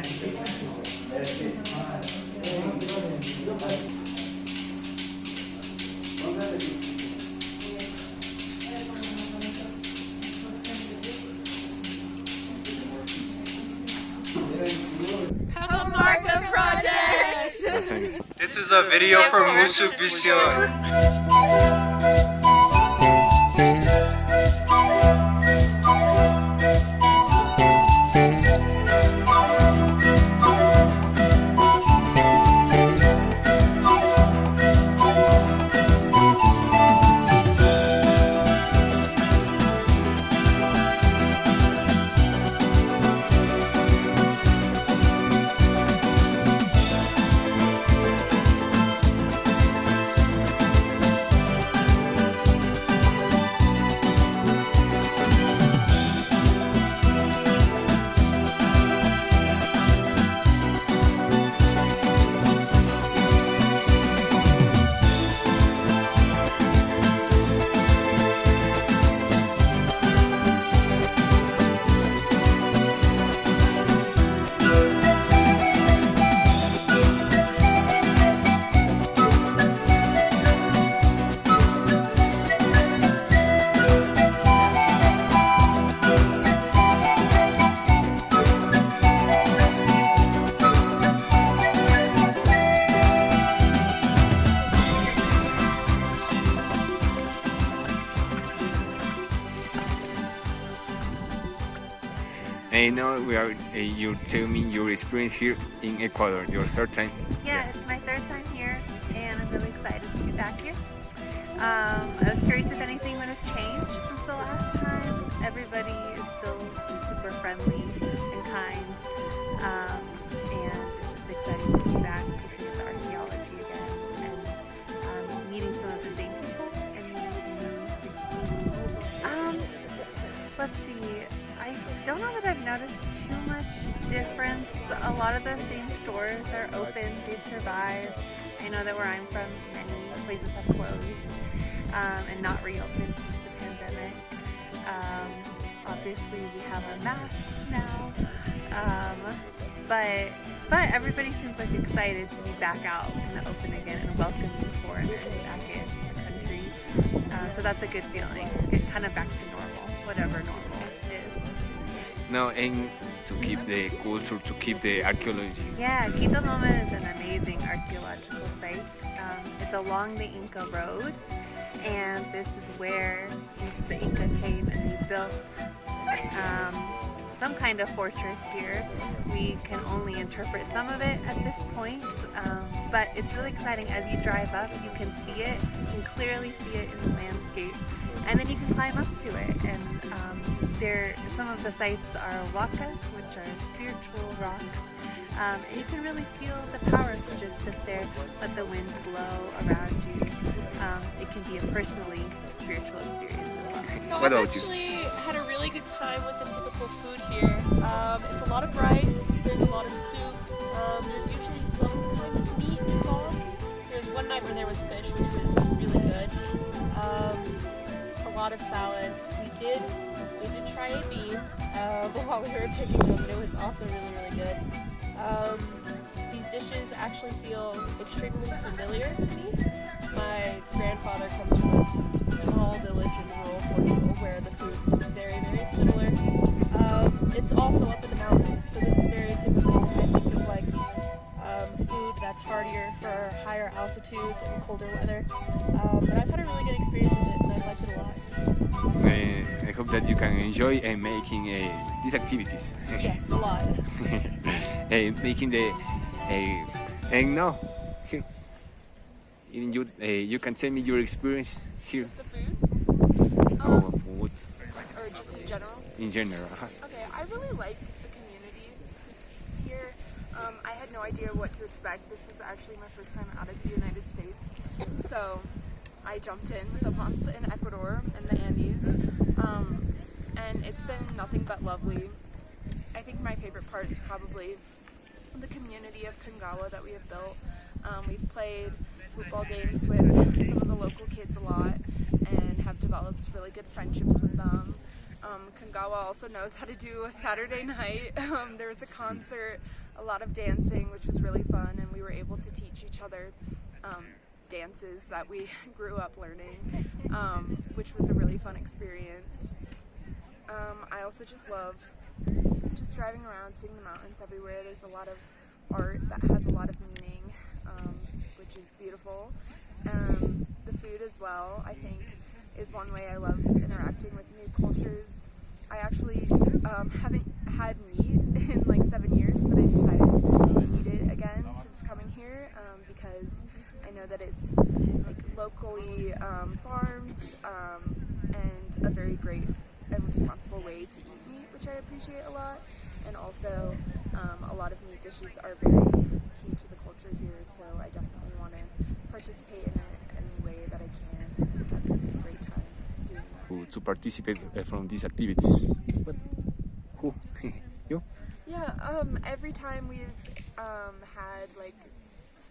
This is a video for Musu Vision. I know you tell me your experience here in Ecuador, your third time. Yeah, it's my third time here, and I'm really excited to be back here. I was curious if anything would have changed since the last time. Everybody is still super friendly and kind, and it's just exciting to be back looking at the archaeology again and meeting some of the same people and meeting some new faces. Let's see. I don't know that I've noticed too much difference. A lot of the same stores are open, they've survived. I know that where I'm from, many places have closed and not reopened since the pandemic. Obviously we have our masks now, but everybody seems like excited to be back out in the open again and welcoming foreigners back into the country. So that's a good feeling, get kind of back to normal, whatever normal. No, and to keep the culture, to keep the archaeology. Yeah, Quito Loma is an amazing archaeological site. It's along the Inca Road, and this is where the Inca came and they built some kind of fortress here. We can only interpret some of it at this point, but it's really exciting. As you drive up, you can see it, you can clearly see it in the landscape, and then you can climb up to it. And some of the sites are huacas, which are spiritual rocks, and you can really feel the power if you just sit there, let the wind blow around you. It can be a personally spiritual experience as well. So I've actually had a really good time with the typical food here. It's a lot of rice, there's a lot of soup, there's usually some kind of meat involved. There was one night where there was fish, which was really good. A lot of salad. We did try a bean while we were picking them, and it was also really, really good. These dishes actually feel extremely familiar to me. My grandfather comes from a small village in rural Portugal where the food's very, very similar. It's also up in the mountains, so this is very typical, I think, of like food that's hardier for higher altitudes and colder weather. But I've had a really good experience with it, and I've liked it a lot. I hope that you can enjoy making these activities. Yes, a lot. Making the and no, here. You can tell me your experience here. The food? Oh, food. Or just in general? In general. Okay, I really like the community here. I had no idea what to expect. This was actually my first time out of the United States. So I jumped in with a month in Ecuador in the Andes. And it's been nothing but lovely. I think my favorite part is probably the community of Cangahua that we have built. We've played football games with some of the local kids a lot and have developed really good friendships with them. Cangahua also knows how to do a Saturday night. There was a concert, a lot of dancing, which was really fun, and we were able to teach each other dances that we grew up learning, which was a really fun experience. I also just love just driving around, seeing the mountains everywhere. There's a lot of art that has a lot of meaning, which is beautiful. The food as well, I think, is one way I love interacting with new cultures. I actually haven't had meat in like 7 years, but I decided to eat it again since coming here because I know that it's like locally farmed and a very great and responsible way to eat meat, which I appreciate a lot. And also a lot of meat dishes are very key to the culture here, so I definitely want to participate in it any way that I can and have a great time doing that. To participate from these activities. What? Who? You? Yeah, every time we've had like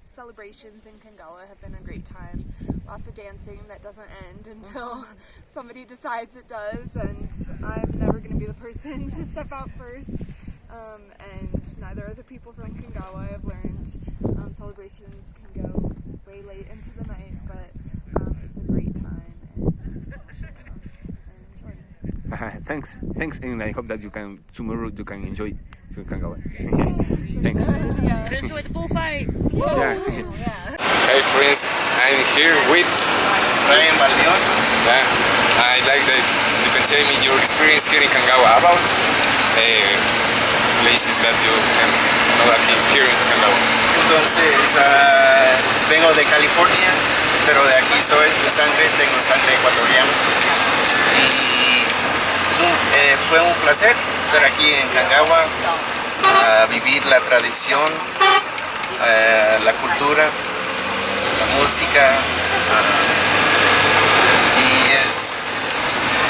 celebrations in Cangahua have been a great time. Lots of dancing that doesn't end until somebody decides it does, and I'm never going to be the person to step out first. And neither are the people from Cangahua. I've learned celebrations can go way late into the night, but it's a great time and you should come and enjoy. Thanks, and I hope that tomorrow you can enjoy your Cangahua. Thanks. Yeah. And enjoy the bullfights. Yeah. Hey friends, I'm here with Brian Baldion. Yeah, I'd like that you can tell me your experience here in Cangahua about places that you can know here in Cangahua. Entonces, vengo de California, pero de aquí soy de sangre, tengo sangre ecuatoriana. Y fue un placer estar aquí en Cangahua, vivir la tradición, la cultura, la música, y es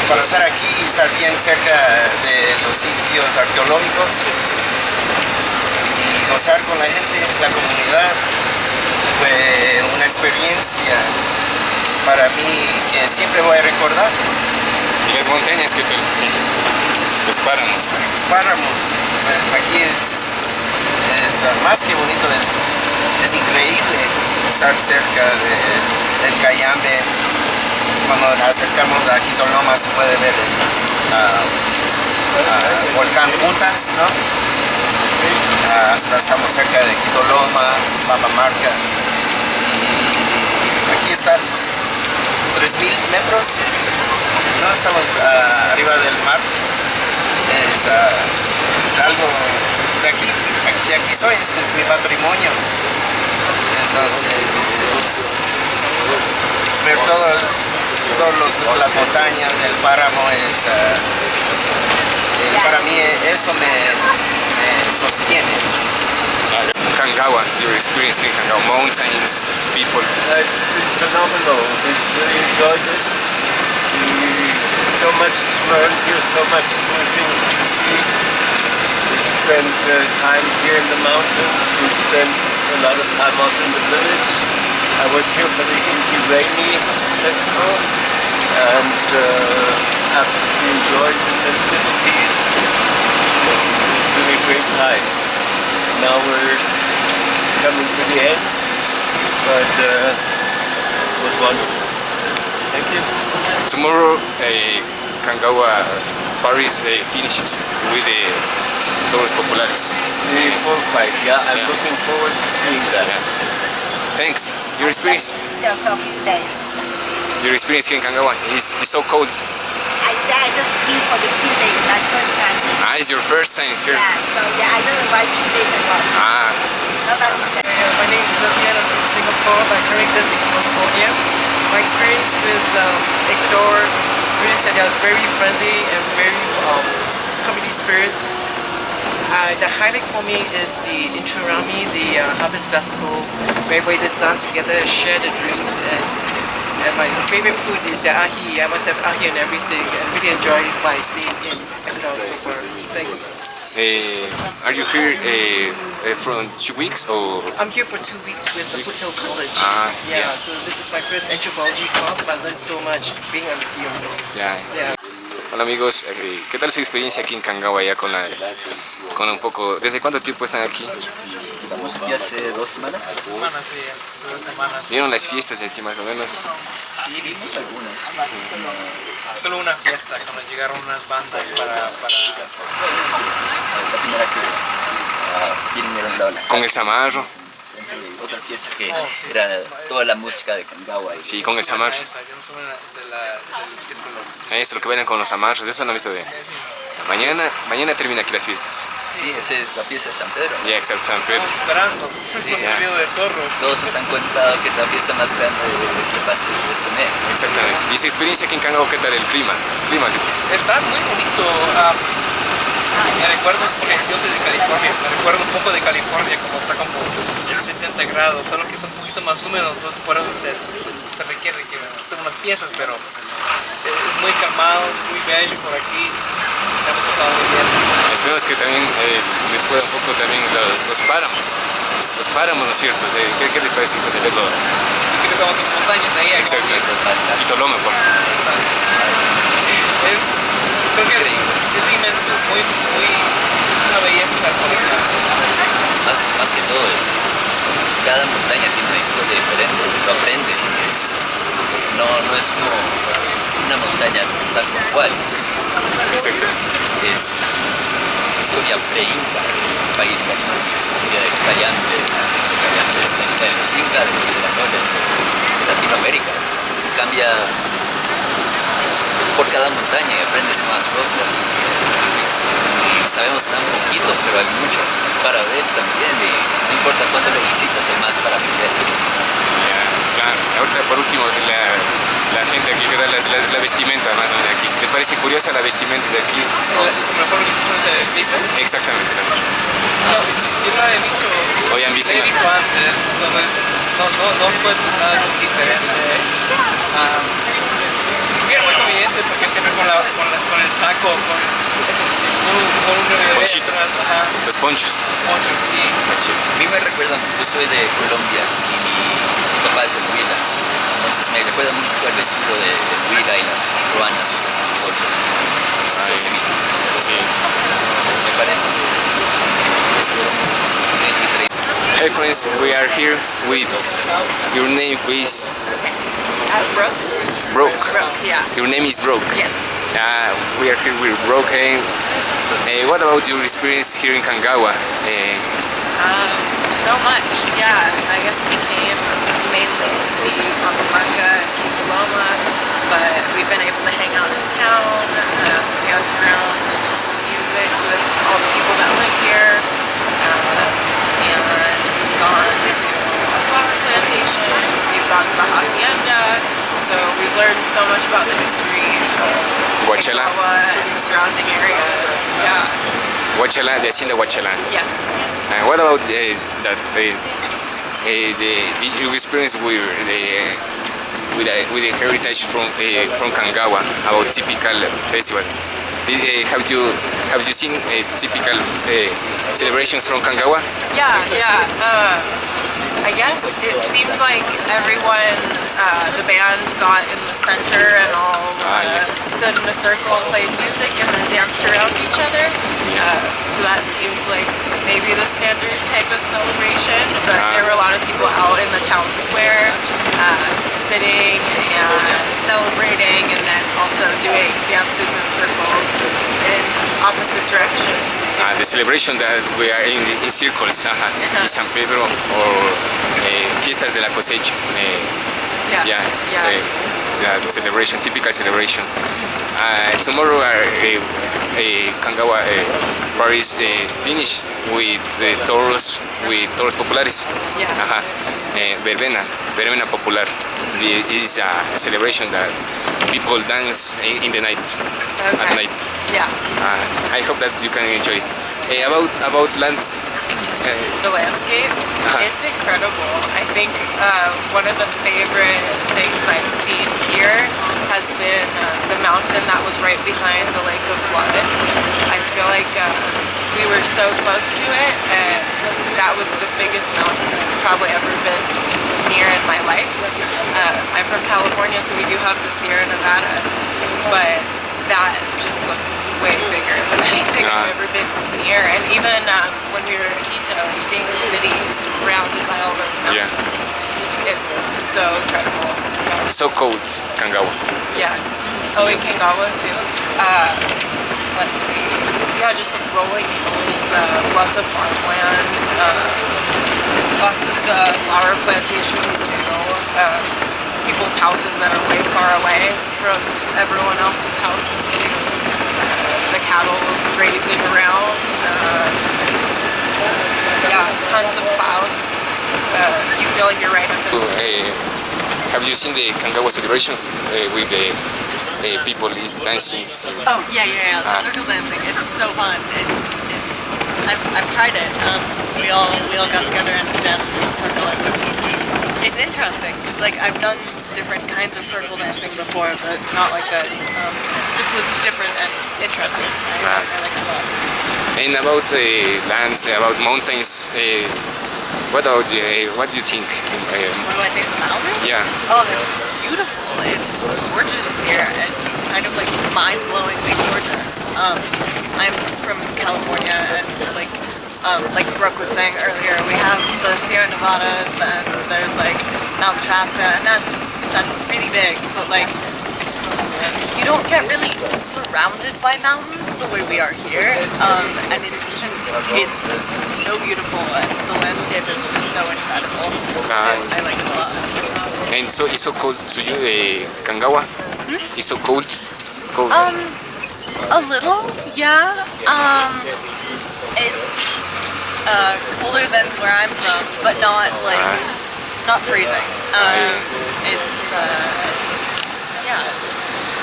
para estar aquí y estar bien cerca de los sitios arqueológicos y gozar con la gente, la comunidad. Fue una experiencia para mí que siempre voy a recordar. Y las montañas los páramos. Los páramos, pues aquí es más que bonito, es increíble estar cerca del Cayambe. Cuando nos acercamos a Quito Loma se puede ver el volcán Puntas, ¿no? Hasta estamos cerca de Quito Loma, Papamarca, y aquí están 3.000 metros, ¿no? Estamos arriba del mar. Es algo de aquí soy, este es mi patrimonio. Entonces ver todas las montañas, el páramo para mí eso me sostiene. Cangahua, your experience in Cangahua, mountains, people. It's been phenomenal. We really enjoyed it. So much to learn here, so much new things to see. We've spent time here in the mountains. We've spent a lot of time also in the village. I was here for the Inti Raymi festival and absolutely enjoyed the festivities. It was really a great time. Now we're coming to the end, but it was wonderful. Thank you. Tomorrow, Cangahua Paris finishes with the Toros Populares. The bullfight, yeah, I'm looking forward to seeing that. Yeah. Thanks. Your experience here in Cangahua is so cold. I just came for the few days, my first time. It's your first time here. Yeah, so I just arrived 2 days ago. How about you? My name is Vivian, I'm from Singapore, but I currently live in California. My experience with Ecuador, really said they are very friendly and very community spirit. The highlight for me is the Inchurami, the harvest festival, where we just dance together, share the drinks, and my favorite food is the ahi. I must have ahi and everything, and really enjoy my stay in Ecuador so far. Thanks. Are you here from 2 weeks or? I'm here for 2 weeks with the Foothill College. So this is my first anthropology class, but I learned so much being on the field. Yeah. Hola amigos, ¿qué tal su experiencia aquí en Cangahua ya con un poco? ¿Desde cuánto tiempo están aquí? Estamos aquí hace 2 semanas. 2 semanas, sí, hace 2 semanas. ¿Vieron las fiestas de aquí más o menos? Sí, vimos algunas. Solo una fiesta, cuando llegaron unas bandas para... La primera que vinieron a la Con el zamarro. Otra fiesta que era toda la música de Cangahua. Sí, con el zamarro. Yo no soy del círculo. Eso, lo que bailan con los zamarros, eso no he visto de... Mañana termina aquí las fiestas. Sí, esa es la fiesta de San Pedro. Ya, exacto, San Pedro. Estamos esperando. Sí, Hemos salido de Torros. Todos nos han contado que es la fiesta más grande de este mes. Exactamente. ¿Y su experiencia aquí en Cangahua, qué tal el clima? Está muy bonito. Me recuerdo, porque yo soy de California, me recuerdo un poco de California, como está como 70 grados, solo que está un poquito más húmedo, entonces por eso se requiere que tenga unas piezas, pero es muy calmado, es muy bello por aquí, hemos pasado muy bien. Esperemos que también les pueda un poco también los páramos. Los páramos, ¿no es cierto? ¿Qué les parece eso de verlo? Aquí que estamos en montañas, ahí hay Exacto. Quito Loma, por creo que es inmenso, es una belleza estar por acá. Más que todo cada montaña tiene una historia diferente, lo aprendes, no es como una montaña tal cual, Exacto. es historia pre-inca, el país es historia de Cayambe, es la historia de los incas, de los españoles, de Latinoamérica, cambia por cada montaña y aprendes más cosas. Y sabemos tan poquito, pero hay mucho para ver también. Y no importa cuánto lo visitas, hay más para aprender. Ya, claro. Ahorita por último, la gente aquí, ¿qué tal la vestimenta más o menos aquí? ¿Les parece curiosa la vestimenta de aquí? ¿Mejor que personas se visten? Exactamente. No, yo lo he dicho. Hoy han visto. Lo he visto antes, entonces no fue nada diferente. Bien, muy conveniente porque siempre con el saco, con un ponchito. Los ponchos. Sí. A mí me recuerda, yo soy de Colombia y mi papá es de Huila, entonces me recuerda mucho el vestido de Huila y las ruanas, sus sacerdotes. Sí. Me parece que es un vestido muy increíble. Hey friends, we are here with your name, please. Brooke? Brooke. Brooke, yeah. Your name is Brooke. Yes. We are here with Brooke. What about your experience here in Cangahua? So much, yeah. I guess we came mainly to see Papamarca and Quito Loma, but we've been able to hang out in town, dance around to some music with all the people that live here, and we've gone to a flower plantation, we've gone to the hacienda, so we've learned so much about the history of Cangahua and the surrounding areas, yeah. Huachala, the hacienda Huachala. Yes. What about your experience with the heritage from Cangahua about typical festival? Have you seen typical celebrations from Cangahua? Yeah. I guess it seemed like everyone, the band got in the center and all stood in a circle and played music and then danced around each other. So that seems like maybe the standard type of celebration, but there were a lot of people out in the town square sitting and celebrating, and then also doing dances in circles in opposite directions. The celebration that we are in circles, in San Pedro or fiestas de la cosecha. The celebration, typical celebration. Tomorrow Cangahua parties finish with toros populares. Verbena popular. It is a celebration that people dance in the night, at night. I hope that you can enjoy. About lands. The landscape, it's incredible. I think one of the favorite things I've seen here has been the mountain that was right behind the Lake of Blood. I feel like we were so close to it, and that was the biggest mountain I've probably ever been near in my life. I'm from California, so we do have the Sierra Nevadas, but that just looked way bigger than anything I've ever been near. And even when we were in Quito, seeing the city surrounded by all those mountains, it was so incredible. So cold, Cangahua. Yeah. Oh, in Cangahua too. Let's see. Yeah, just like rolling hills, lots of farmland, lots of flower plantations too. People's houses that are way far away from everyone else's houses too. The cattle grazing around. Yeah, tons of clouds. You feel like you're right up in Have you seen the Cangahua celebrations with the people is dancing? Oh yeah. The circle dancing. It's so fun. I've tried it. We all got together and danced in a circle. It's interesting because like I've done different kinds of circle dancing before, but not like this. This was different and interesting. I like it a lot. And about lands, about mountains. What do you think? What do I think of the mountains? Yeah. Oh, they're beautiful. It's gorgeous here and kind of like mind-blowingly gorgeous. I'm from California and like Brooke was saying earlier, we have the Sierra Nevadas and there's like Mount Shasta, and that's really big, but like you don't get really surrounded by mountains the way we are here, and it's so beautiful and the landscape is just so incredible. I like it a lot. And so it's so cold to you, Cangahua? It's so cold? A little, yeah. It's colder than where I'm from, but not like not freezing. It's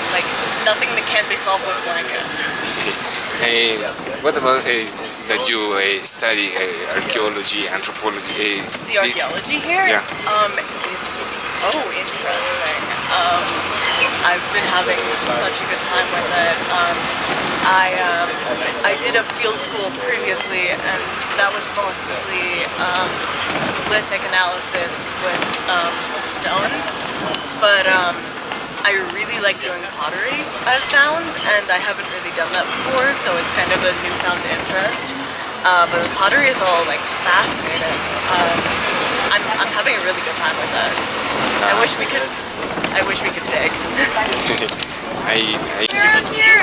like nothing that can't be solved with blankets. What about that you study archaeology, anthropology? The archaeology here? Yeah. It's so interesting. I've been having such a good time with it. I did a field school previously, and that was mostly lithic analysis with stones, but I really like doing pottery, I've found, and I haven't really done that before, so it's kind of a newfound interest. But the pottery is all like fascinating. I'm having a really good time with it. I wish we could dig. Around here,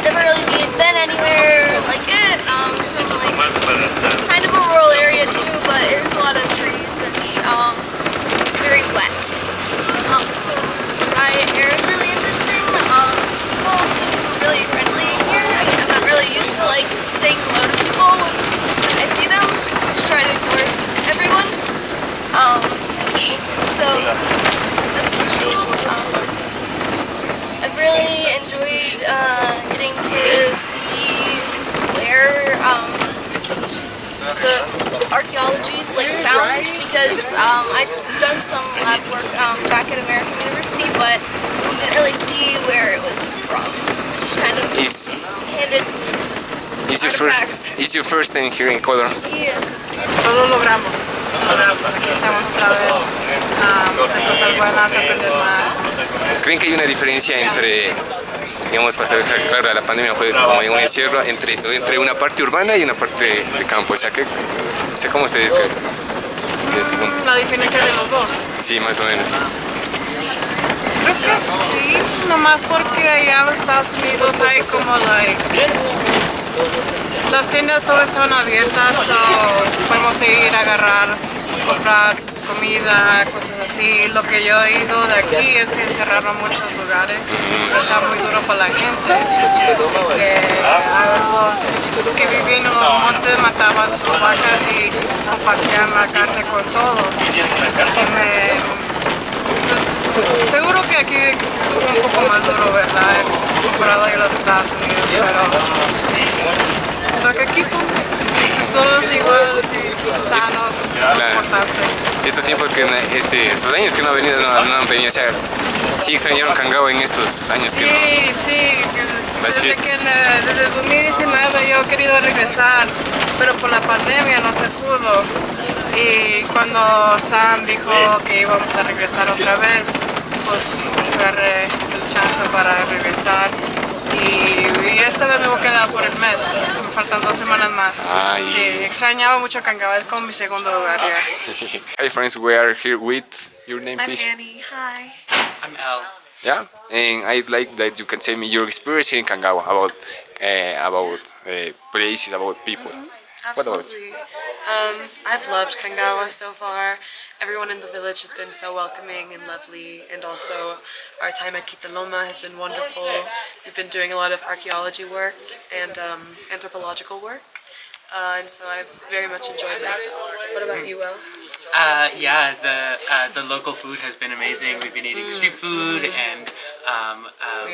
never really been anywhere like it. It's like kind of a rural area too, but there's a lot of trees and it's very wet. So this dry air is really interesting. People seem really friendly here. I'm not really used to like saying hello to people when I see them. I just try to ignore everyone. So that's I've really enjoyed getting to see where the archaeology's like found, because I've done some lab work back at American University, but didn't really see where it was from. Just kind of handed artifacts. It's your first time here in Ecuador? Yeah. Todo lo logramos. Aquí estamos otra vez a hacer cosas buenas, aprender más. ¿Creen que hay una diferencia entre, digamos, pasar, claro, la pandemia fue como un encierro entre una parte urbana y una parte de campo? O sea, ¿cómo se describe? La diferencia de los dos. Sí, más o menos. Creo que sí, nomás porque allá en los Estados Unidos hay como las tiendas todas estaban abiertas, podemos ir a agarrar, comprar comida, cosas así. Lo que yo he ido de aquí es que cerraron muchos lugares, está muy duro para la gente, los que vivían en los montes mataban sus vacas y compartían la carne con todos. Seguro que aquí estuvo un poco más duro, ¿verdad? Comparado a los Estados Unidos, pero que aquí estamos todos igual, sanos, importante. Estos tiempos estos años que no han venido, o sea, sí extrañaron Cangahua en estos años que no. Sí, desde 2019 yo he querido regresar, pero por la pandemia no se pudo. Y cuando Sam dijo que íbamos a regresar otra vez, pues agarré el chance para regresar. Y esta vez me voy a quedar por el mes, me faltan 2 semanas más. Extrañaba mucho Cangahua, es como mi segundo hogar ya. Hi friends, we are here with your name, please. I'm Annie, hi. I'm Al. Yeah, and I'd like that you can tell me your experience here in Cangahua about places, about people. What about Absolutely. I've loved Cangahua so far. Everyone in the village has been so welcoming and lovely, and also our time at Quito Loma has been wonderful. We've been doing a lot of archaeology work and anthropological work, and so I've very much enjoyed myself. What about you, El? Yeah, the local food has been amazing. We've been eating street food, and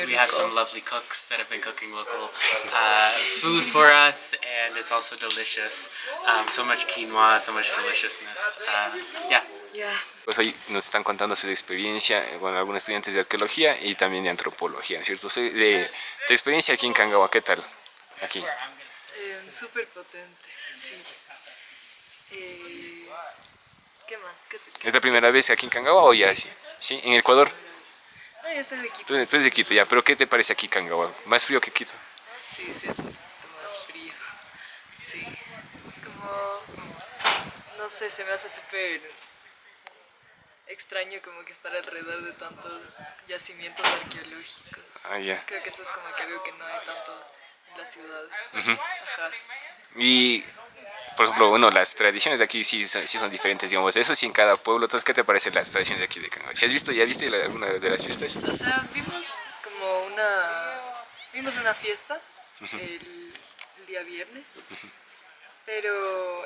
we have some lovely cooks that have been cooking local food for us, and it's also delicious. So much quinoa, so much deliciousness. Yeah. Pues hoy nos están contando su experiencia con algunos estudiantes de arqueología y también de antropología, ¿cierto? De experiencia aquí en Cangahua, ¿qué tal? Aquí. Súper potente, sí. ¿Qué más? ¿Es la primera vez aquí en Cangahua o ya sí? ¿Sí? ¿En Ecuador? No, yo soy de Quito. Tú eres de Quito, ya, pero ¿qué te parece aquí Cangahua? ¿Más frío que Quito? Sí, es un poquito más frío. Sí, como, no sé, se me hace súper extraño como que estar alrededor de tantos yacimientos arqueológicos. Creo que eso es como que algo que no hay tanto en las ciudades. Ajá. Y, por ejemplo, bueno, las tradiciones de aquí sí son diferentes, digamos, eso sí en cada pueblo. Entonces, ¿qué te parecen las tradiciones de aquí de Cangahua? ¿Si has visto, ya viste alguna de las fiestas? O sea, vimos una fiesta el día viernes,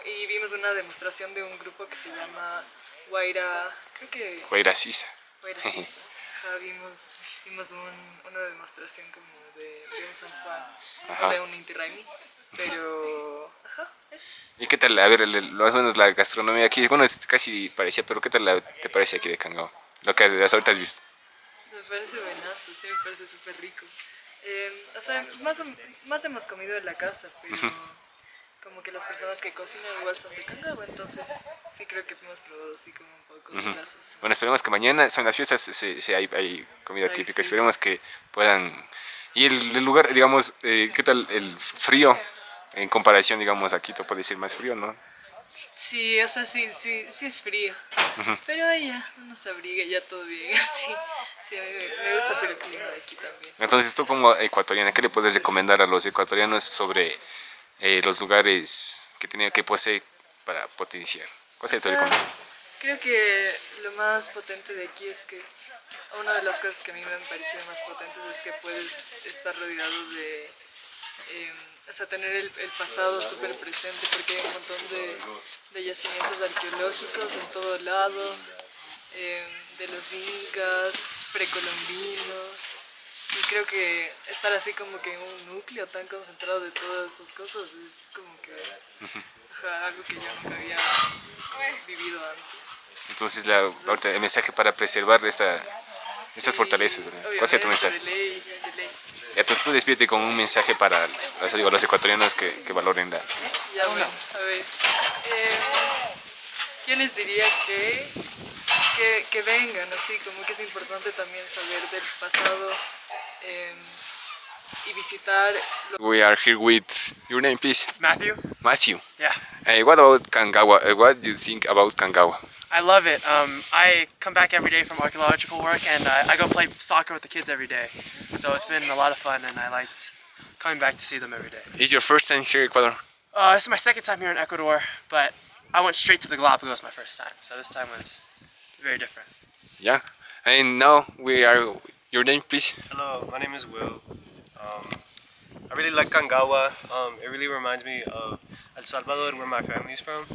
y vimos una demostración de un grupo que se llama Guaira Sisa. Ajá, vimos una demostración como de un San Juan, de un Inti Raymi, pero eso. ¿Y qué tal? A ver, más o menos la gastronomía aquí, bueno, es casi parecía, pero ¿qué tal te parece aquí de Cangahua? Lo que ahorita has visto. Me parece buenazo, sí, me parece súper rico. O sea, más hemos comido en la casa, pero como que las personas que cocinan igual son de Cangahua, entonces sí creo que hemos probado así como un poco de casas. Bueno, esperemos que mañana son las fiestas, hay comida típica, esperemos que puedan... Y el lugar, digamos, ¿qué tal el frío en comparación, digamos, a Quito? Puede ser más frío, ¿no? Sí, o sea, sí es frío, pero ahí ya uno se abriga y ya todo bien, sí, a mí me gusta el clima de aquí también. Entonces tú como ecuatoriana, ¿qué le puedes recomendar a los ecuatorianos sobre los lugares que posee para potenciar? ¿Cuál sería tu recomendación? Creo que lo más potente de aquí es que una de las cosas que a mí me han parecido más potentes es que puedes estar rodeado de, o sea, tener el pasado súper presente, porque hay un montón de yacimientos arqueológicos en todo lado, de los incas, precolombinos, y creo que estar así como que en un núcleo tan concentrado de todas esas cosas es como que algo que yo nunca había vivido antes. Entonces el mensaje para preservar estas fortalezas, ¿verdad? ¿Cuál sería tu mensaje? De ley. Entonces tú despídete con un mensaje para los ecuatorianos que valoren la... Ya, bueno, a ver, yo les diría que vengan, así como que es importante también saber del pasado y visitar. We are here with your name, please. Matthew. Matthew. Yeah. What about Cangahua? What do you think about Cangahua? I love it. I come back every day from archaeological work, and I go play soccer with the kids every day. So it's been a lot of fun, and I liked coming back to see them every day. Is your first time here in Ecuador? This is my second time here in Ecuador, but I went straight to the Galapagos my first time, so this time was very different. Yeah. And now we are... Your name, please? Hello, my name is Will. I really like Cangahua. It really reminds me of El Salvador, where my family's from.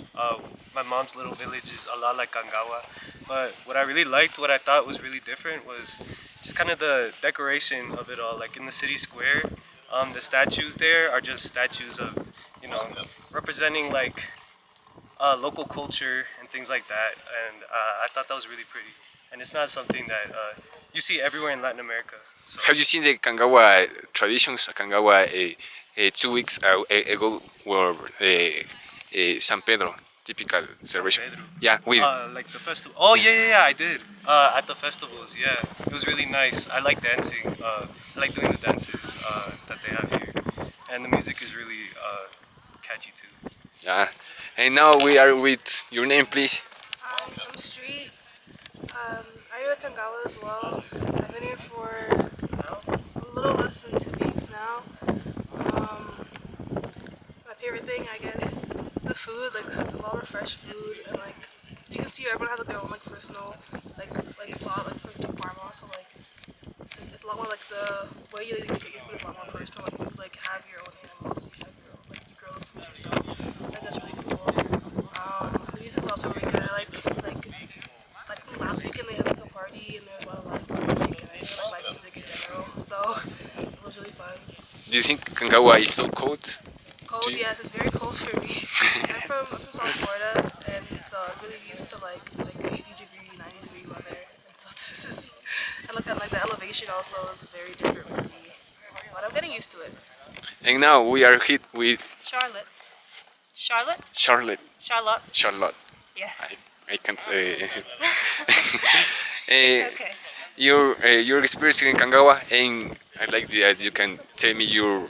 My mom's little village is a lot like Cangahua. But what I really liked, what I thought was really different, was just kind of the decoration of it all. Like in the city square, the statues there are just statues of, representing like local culture and things like that. And I thought that was really pretty. And it's not something that you see everywhere in Latin America. So. Have you seen the Cangahua traditions? Cangahua 2 weeks ago were San Pedro typical celebration? Yeah, with like the festival. Oh yeah, I did. At the festivals, yeah, it was really nice. I like dancing. I like doing the dances that they have here, and the music is really catchy too. Yeah, and now we are with your name, please. I'm Street. I go to Cangahua as well. I've been here for a little less than 2 weeks now. My favorite thing, I guess, the food, like a lot of fresh food, and like you can see everyone has like their own like personal like plot like for the farmhouse. So like it's a lot more like the way you get your food is a lot more personal. Like you like have your own animals, you have your own, like you grow the food yourself. I think that's really cool. The music's also really good. I like last weekend they had like a party and there was a lot of live music, and I really like live music in general. So it was really fun. Do you think Cangahua is so cold? Cold, yes, it's very cold for me. I'm from South Florida, and so I'm really used to like 80-degree, 90-degree weather. And so this is, and look at like the elevation also is very different for me. But I'm getting used to it. And now we are hit with Charlotte. Yes. I can't say. Okay. Your experience here in Cangahua, and I like that you can tell me your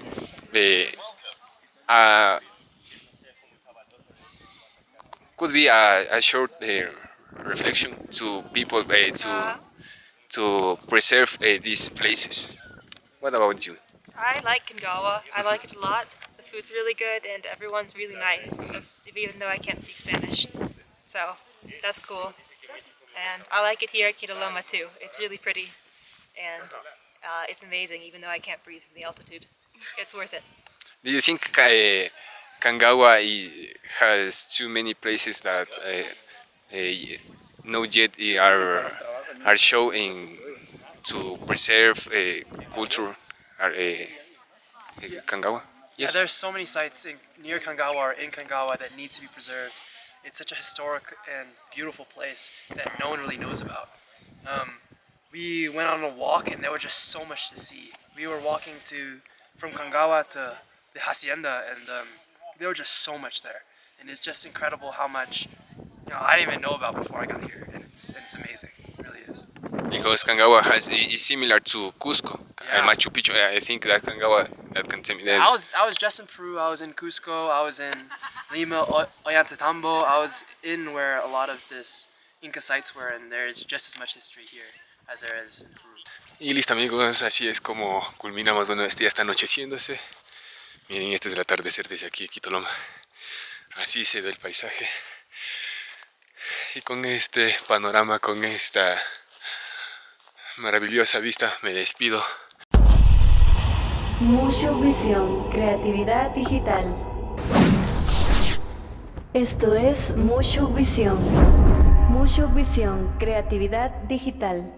could be a short reflection to people to preserve these places. What about you? I like Cangahua. I like it a lot. The food's really good and everyone's really nice, even though I can't speak Spanish. So that's cool. And I like it here at Quito Loma too. It's really pretty and it's amazing even though I can't breathe from the altitude. It's worth it. Do you think Cangahua has too many places that not yet are showing to preserve culture Cangahua? Yes. Yeah, there's so many sites near Cangahua or in Cangahua that need to be preserved. It's such a historic and beautiful place that no one really knows about. We went on a walk and there was just so much to see. We were walking from Cangahua to the hacienda, and there was just so much there. And it's just incredible how much I didn't even know about before I got here, and it's amazing. It really is. Because Cangahua is similar to Cusco, and Machu Picchu. I think that Cangahua that can tell me that. I was just in Peru. I was in Cusco. I was in Lima, Ollantaytambo. I was in where a lot of this Inca sites were, and there's just as much history here as there is in Peru. Y listo, amigos, así es como culminamos. Bueno, ya está anocheciéndose. Miren, este es el atardecer desde aquí, Quito Loma. Así se ve el paisaje. Y con este panorama, con esta maravillosa vista, me despido. Mucho Visión, creatividad digital. Esto es Mucho Visión. Mucho Visión, creatividad digital.